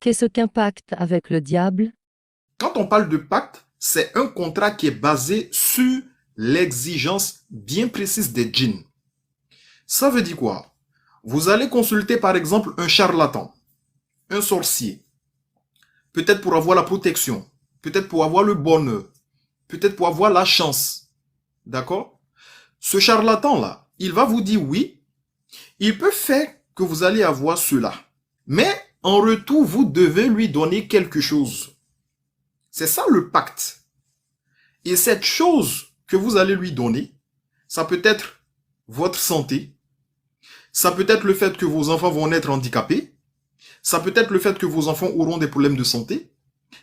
Qu'est-ce qu'un pacte avec le diable? Quand on parle de pacte, c'est un contrat qui est basé sur l'exigence bien précise des djinns. Ça veut dire quoi? Vous allez consulter par exemple un charlatan, un sorcier, peut-être pour avoir la protection, peut-être pour avoir le bonheur, peut-être pour avoir la chance. D'accord? Ce charlatan-là, il va vous dire oui, il peut faire que vous allez avoir cela. Mais en retour, vous devez lui donner quelque chose. C'est ça le pacte. Et cette chose que vous allez lui donner, ça peut être votre santé, ça peut être le fait que vos enfants vont naître handicapés, ça peut être le fait que vos enfants auront des problèmes de santé,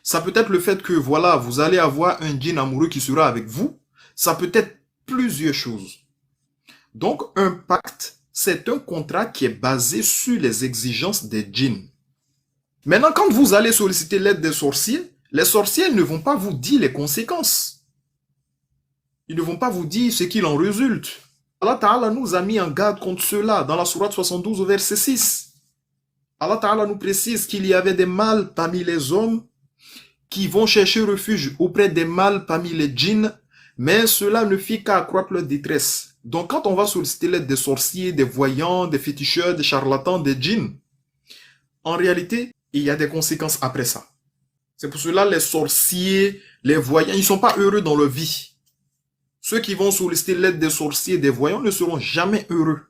ça peut être le fait que voilà, vous allez avoir un djinn amoureux qui sera avec vous, ça peut être plusieurs choses. Donc un pacte, c'est un contrat qui est basé sur les exigences des djinns. Maintenant, quand vous allez solliciter l'aide des sorciers, les sorciers ne vont pas vous dire les conséquences. Ils ne vont pas vous dire ce qu'il en résulte. Allah Ta'ala nous a mis en garde contre cela dans la sourate 72 au verset 6. Allah Ta'ala nous précise qu'il y avait des mâles parmi les hommes qui vont chercher refuge auprès des mâles parmi les djinns, mais cela ne fit qu'accroître leur détresse. Donc quand on va solliciter l'aide des sorciers, des voyants, des féticheurs, des charlatans, des djinns, en réalité, il y a des conséquences après ça. C'est pour cela les sorciers, les voyants, ils ne sont pas heureux dans leur vie. Ceux qui vont solliciter l'aide des sorciers et des voyants ne seront jamais heureux.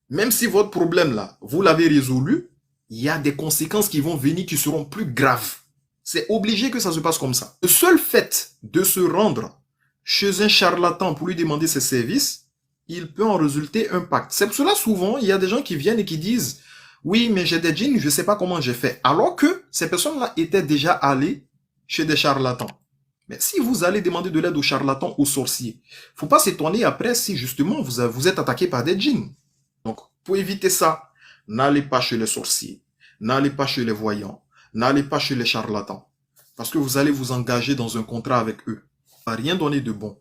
Même si votre problème là, vous l'avez résolu, il y a des conséquences qui vont venir qui seront plus graves. C'est obligé que ça se passe comme ça. Le seul fait de se rendre chez un charlatan pour lui demander ses services, il peut en résulter un pacte. C'est pour cela souvent, il y a des gens qui viennent et qui disent « Oui, mais j'ai des djinns, je ne sais pas comment j'ai fait. » Alors que ces personnes-là étaient déjà allées chez des charlatans. Mais si vous allez demander de l'aide aux charlatans, aux sorciers, faut pas s'étonner après si justement vous êtes attaqué par des djinns. Donc, pour éviter ça, n'allez pas chez les sorciers, n'allez pas chez les voyants, n'allez pas chez les charlatans. Parce que vous allez vous engager dans un contrat avec eux. Ça va rien donner de bon.